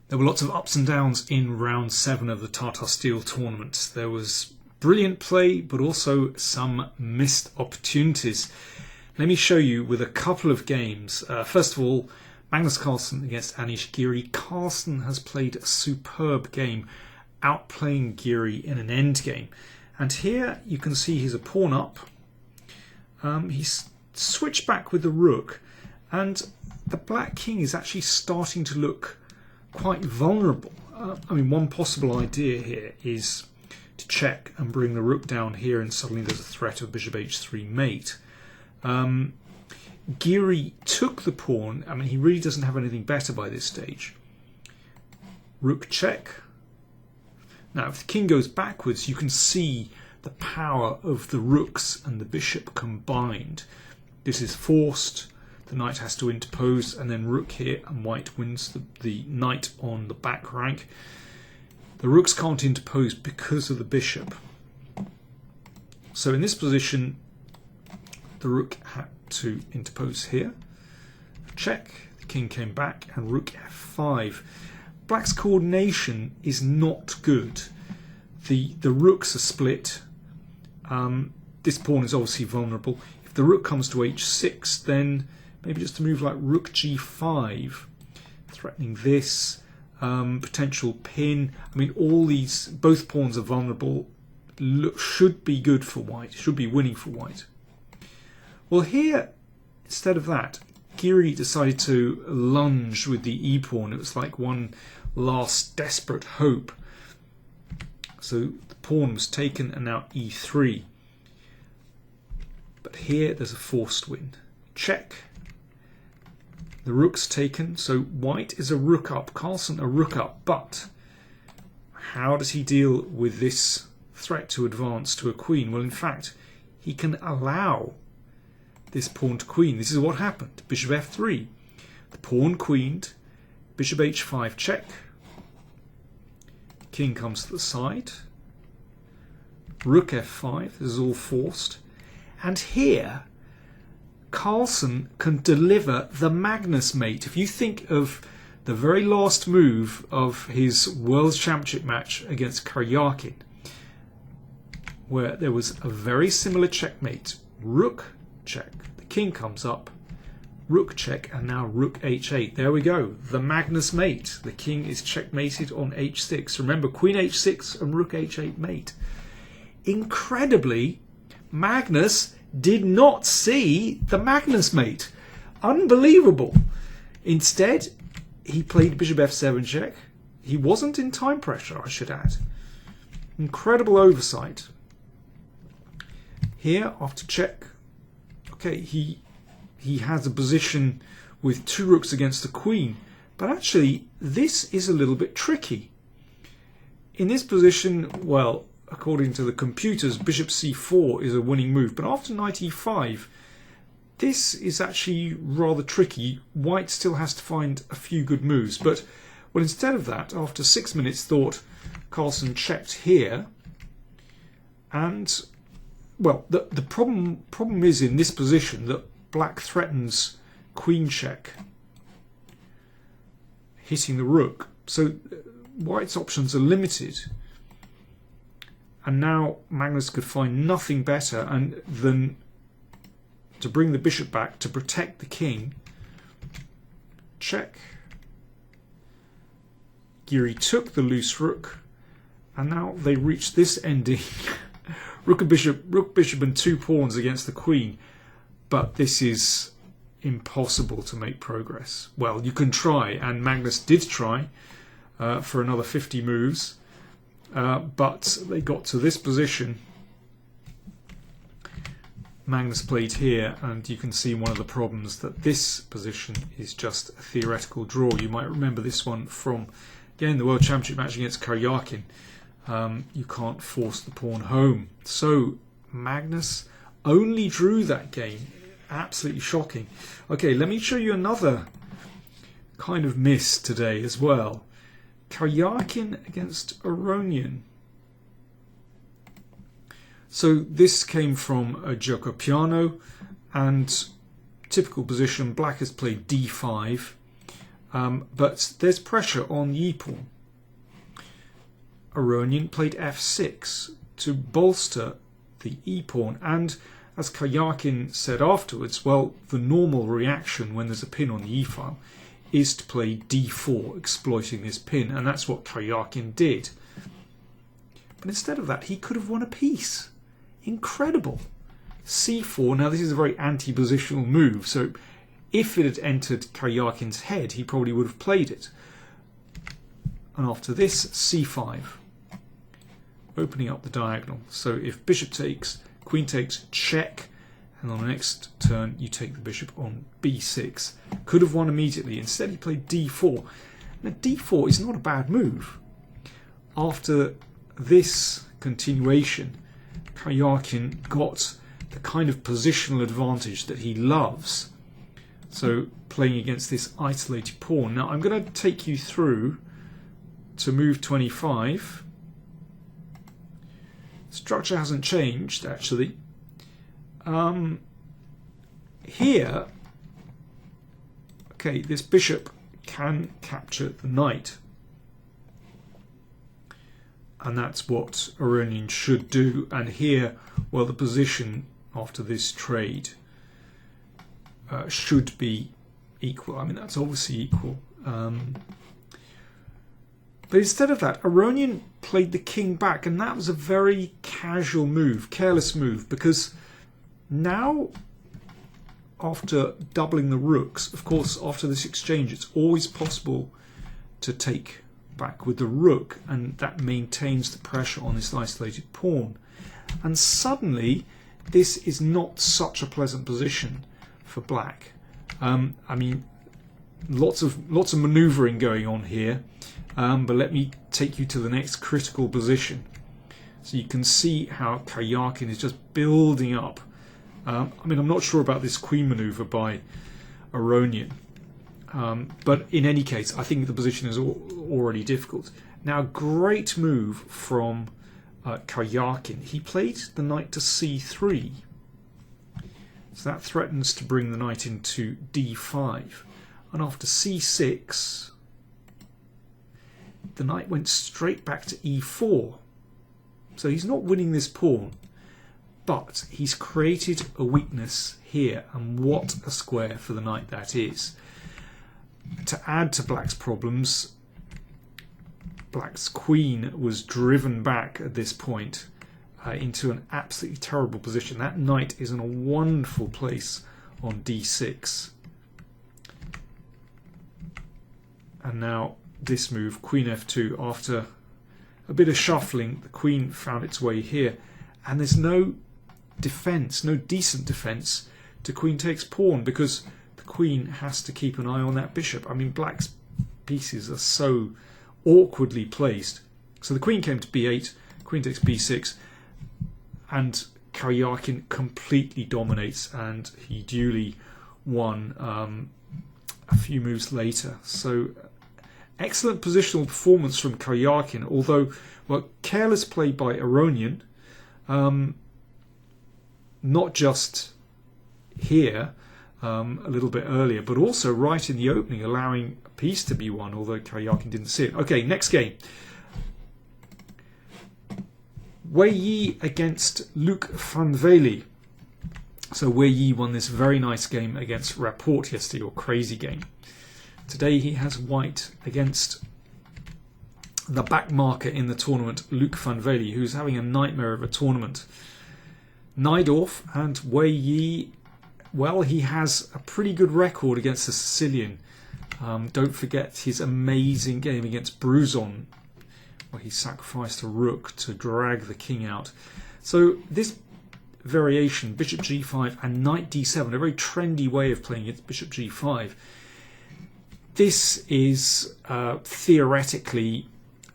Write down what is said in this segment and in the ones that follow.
There were lots of ups and downs in round 7 of the Tata Steel tournament. There was brilliant play, but also some missed opportunities. Let me show you with a couple of games. First of all, Magnus Carlsen against Anish Giri. Carlsen has played a superb game, outplaying Giri in an end game. And here you can see he's a pawn up. He's switched back with the rook, and the black king is actually starting to look quite vulnerable. I mean, one possible idea here is to check and bring the rook down here, and suddenly there's a threat of bishop h3 mate. Giri took the pawn. I mean, he really doesn't have anything better by this stage. Rook check. Now, if the king goes backwards, you can see the power of the rooks and the bishop combined. This is forced. The knight has to interpose, and then rook here, and white wins the knight on the back rank. The rooks can't interpose because of the bishop. So in this position, the rook had to interpose here. Check. The king came back, and rook f5. Black's coordination is not good. The rooks are split. This pawn is obviously vulnerable. If the rook comes to h6, then maybe just a move like rook g5, threatening this, potential pin. I mean, both pawns are vulnerable. Should be good for white, should be winning for white. Well, here, instead of that, Giri decided to lunge with the e-pawn. It was like one last desperate hope. So the pawn was taken, and now e3. But here there's a forced win. Check. The rook's taken, so white is a rook up, Carlsen a rook up, but how does he deal with this threat to advance to a queen? Well, in fact, he can allow this pawn to queen. This is what happened. Bishop f3. The pawn queened, bishop h5 check. King comes to the side. Rook f5, this is all forced. And here, Carlsen can deliver the Magnus mate. If you think of the very last move of his World Championship match against Karjakin, where there was a very similar checkmate. Rook check. The king comes up. Rook check, and now rook h8. There we go. The Magnus mate. The king is checkmated on h6. Remember, queen h6 and rook h8 mate. Incredibly, Magnus did not see the Magnus mate. Unbelievable. Instead, he played bishop f7 check. He wasn't in time pressure, I should add. Incredible oversight. Here, after check, okay, he has a position with two rooks against the queen, but actually this is a little bit tricky. In this position, well, according to the computers, bishop c4 is a winning move, but after knight e5, this is actually rather tricky. White still has to find a few good moves, but well, instead of that, after 6 minutes thought, Carlsen checked here, and well, the problem is in this position that black threatens queen check, hitting the rook. So white's options are limited. And now Magnus could find nothing better than to bring the bishop back to protect the king. Check. Giri took the loose rook, and now they reach this ending. rook, bishop and two pawns against the queen. But this is impossible to make progress. Well, you can try, and Magnus did try for another 50 moves. But they got to this position. Magnus played here, and you can see one of the problems that this position is just a theoretical draw. You might remember this one from, again, the World Championship match against Karjakin. You can't force the pawn home. So Magnus only drew that game. Absolutely shocking. Okay, let me show you another kind of miss today as well. Karjakin against Aronian. So this came from a gioco piano, and typical position, black has played d5. but there's pressure on the e-pawn. Aronian played f6 to bolster the e-pawn, and as Karjakin said afterwards, well, the normal reaction when there's a pin on the e-file is to play d4, exploiting this pin, and that's what Karjakin did. But instead of that, he could have won a piece. Incredible. c4, now this is a very anti-positional move, so if it had entered Karjakin's head, he probably would have played it. And after this, c5, opening up the diagonal. So if bishop takes, queen takes, check, and on the next turn you take the bishop on b6. Could have won immediately. Instead he played d4. Now d4 is not a bad move. After this continuation, Karjakin got the kind of positional advantage that he loves. So playing against this isolated pawn. Now I'm going to take you through to move 25. Structure hasn't changed actually. Here, okay, this bishop can capture the knight, and that's what Aronian should do. And here, well, the position after this trade should be equal. I mean, that's obviously equal. But instead of that, Aronian played the king back, and that was a very casual move, careless move, because now, after doubling the rooks, of course, after this exchange, it's always possible to take back with the rook, and that maintains the pressure on this isolated pawn. And suddenly, this is not such a pleasant position for black. I mean, lots of manoeuvring going on here. But let me take you to the next critical position. So you can see how Karjakin is just building up. I mean, I'm not sure about this queen maneuver by Aronian. But in any case, I think the position is already difficult. Now, great move from Karjakin. He played the knight to c3. So that threatens to bring the knight into d5. And after c6... the knight went straight back to e4. So he's not winning this pawn, but he's created a weakness here, and what a square for the knight that is. To add to black's problems, black's queen was driven back at this point into an absolutely terrible position. That knight is in a wonderful place on d6. And now this move, queen f2, after a bit of shuffling, the queen found its way here, and there's no defense, no decent defense to queen takes pawn, because the queen has to keep an eye on that bishop. I mean, black's pieces are so awkwardly placed. So the queen came to b8, queen takes b6, and Karjakin completely dominates, and he duly won a few moves later. So excellent positional performance from Karjakin, although, well, careless play by Aronian, not just here a little bit earlier, but also right in the opening, allowing a piece to be won, although Karjakin didn't see it. Okay, next game. Wei Yi against Luc van Wely. So Wei Yi won this very nice game against Rapport yesterday, or crazy game. Today he has white against the backmarker in the tournament, Luc van Wely, who's having a nightmare of a tournament. Najdorf and Wei Yi, well, he has a pretty good record against the Sicilian. Don't forget his amazing game against Bruzon, where he sacrificed a rook to drag the king out. So this variation, bishop g5 and knight d7, a very trendy way of playing it, bishop g5. This is theoretically,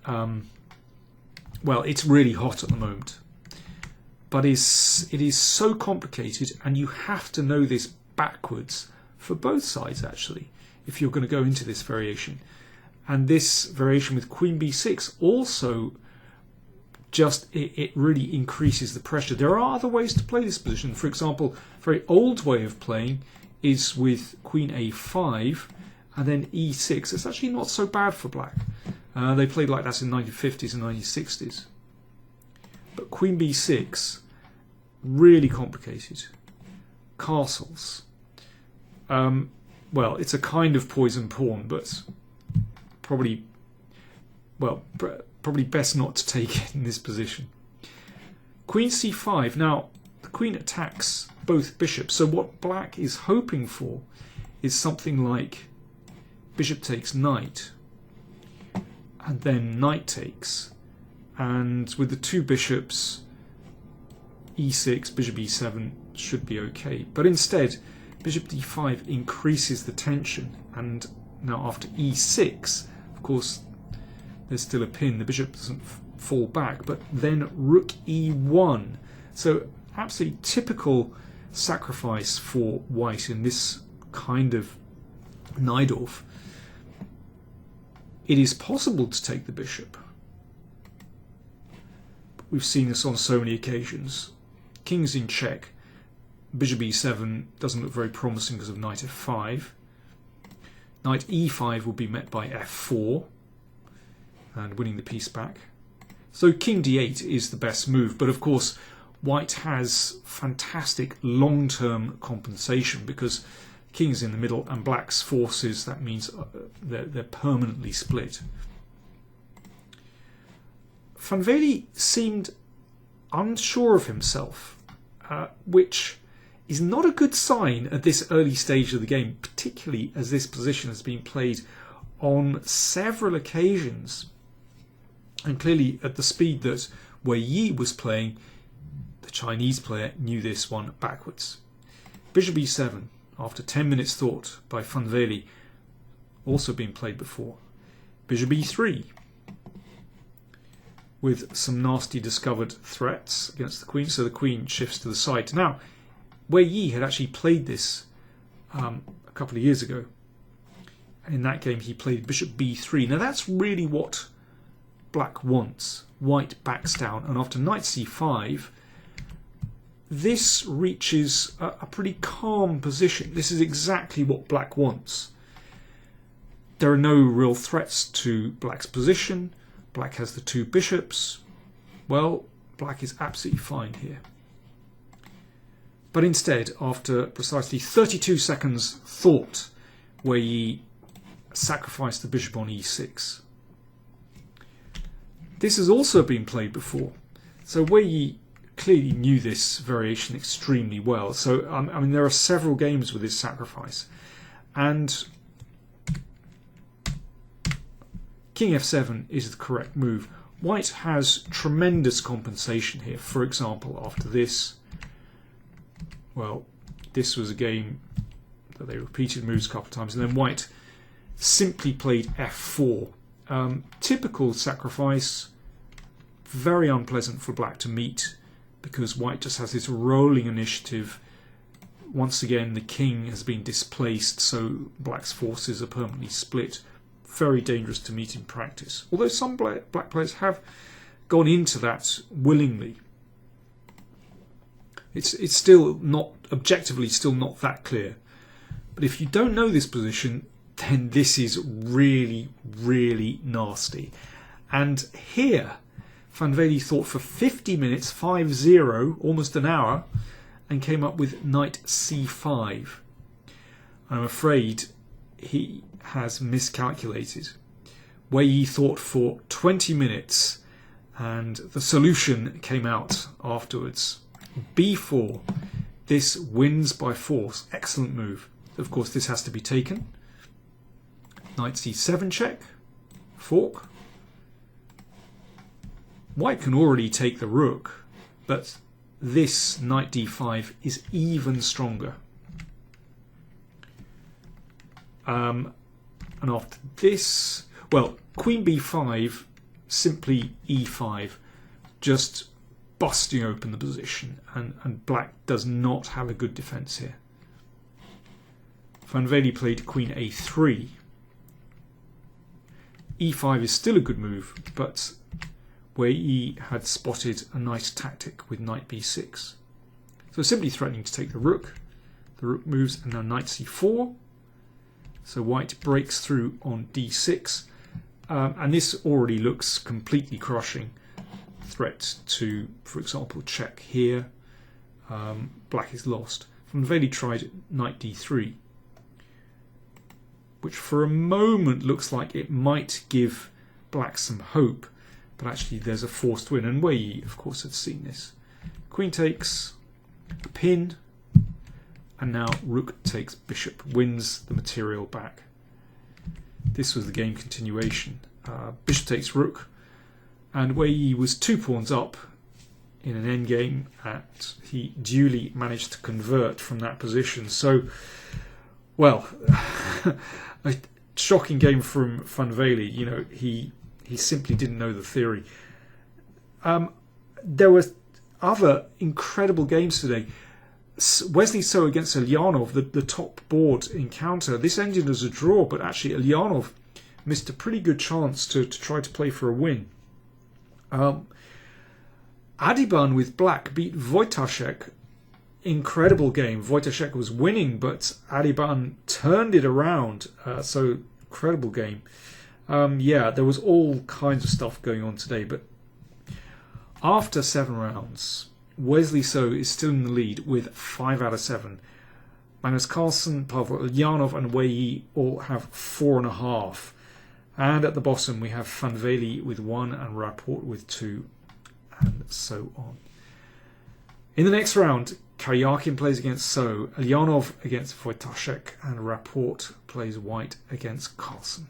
well, it's really hot at the moment, but it is so complicated, and you have to know this backwards for both sides, actually, if you're going to go into this variation. And this variation with queen b6 also just, it really increases the pressure. There are other ways to play this position. For example, a very old way of playing is with queen a5, and then e6. It's actually not so bad for black. They played like that in the 1950s and 1960s. But queen b6, really complicated. Castles. Well, it's a kind of poison pawn, but probably best not to take it in this position. Queen c5. Now, the queen attacks both bishops. So what black is hoping for is something like bishop takes knight, and then knight takes. And with the two bishops, e6, bishop e7 should be okay. But instead, bishop d5 increases the tension. And now after e6, of course, there's still a pin. The bishop doesn't fall back. But then rook e1. So absolutely typical sacrifice for white in this kind of Najdorf. It is possible to take the bishop. We've seen this on so many occasions. King's in check. Bishop e7 doesn't look very promising because of knight f5. Knight e5 will be met by f4 and winning the piece back. So king d8 is the best move, but of course white has fantastic long-term compensation because king's in the middle and black's forces, that means they're permanently split. Van Wely seemed unsure of himself, which is not a good sign at this early stage of the game, particularly as this position has been played on several occasions. And clearly at the speed that Wei Yi was playing, the Chinese player knew this one backwards. Bishop e7, after 10 minutes thought by Van Wely, also been played before. Bishop e3, with some nasty discovered threats against the queen, so the queen shifts to the side. Now, Wei Yi had actually played this a couple of years ago. In that game he played bishop b3. Now that's really what black wants. White backs down, and after knight c5, this reaches a pretty calm position. This is exactly what black wants. There are no real threats to black's position. Black has the two bishops. Well, black is absolutely fine here. But instead, after precisely 32 seconds thought, Wei Yi sacrificed the bishop on e6. This has also been played before. So Wei Yi clearly knew this variation extremely well. So, I mean, there are several games with this sacrifice. And king f7 is the correct move. White has tremendous compensation here. For example, after this, well, this was a game that they repeated moves a couple of times, and then white simply played f4. Typical sacrifice, very unpleasant for black to meet because white just has this rolling initiative. Once again, the king has been displaced, so black's forces are permanently split. Very dangerous to meet in practice. Although some black players have gone into that willingly. It's still not, objectively still not that clear. But if you don't know this position, then this is really, really nasty. And here, Van Wely thought for 50 minutes, 5-0, almost an hour, and came up with knight c5. I'm afraid he has miscalculated. Wei Yi thought for 20 minutes, and the solution came out afterwards. b4. This wins by force. Excellent move. Of course, this has to be taken. Knight c7 check. Fork. White can already take the rook, but this knight d5 is even stronger. And after this, well, queen b5, simply e5, just busting open the position, and black does not have a good defence here. Van Wely played queen a3. e5 is still a good move, but Wei Yi had spotted a nice tactic with knight b6. So simply threatening to take the rook. The rook moves, and now knight c4. So white breaks through on d6, and this already looks completely crushing. Threat to, for example, check here. Black is lost. Van Wely tried knight d3, which for a moment looks like it might give black some hope, but actually there's a forced win, and Wei Yi, of course, had seen this. Queen takes, a pin, and now rook takes bishop, wins the material back. This was the game continuation. Bishop takes rook, and Wei Yi was 2 pawns up in an endgame, and he duly managed to convert from that position. So, well, a shocking game from Van Wely. You know, he simply didn't know the theory. There were other incredible games today. Wesley So against Ulyanov, the top board encounter. This ended as a draw, but actually Ulyanov missed a pretty good chance to try to play for a win. Adiban with black beat Wojtaszek. Incredible game. Wojtaszek was winning, but Adiban turned it around. So incredible game. Yeah, there was all kinds of stuff going on today, but after 7 rounds, Wesley So is still in the lead with 5 out of 7. Magnus Carlsen, Pavel Ulyanov and Wei Yi all have 4.5. And at the bottom we have Van Wely with 1 and Rapport with 2, and so on. In the next round, Karjakin plays against So, Ulyanov against Wojtaszek, and Rapport plays white against Carlsen.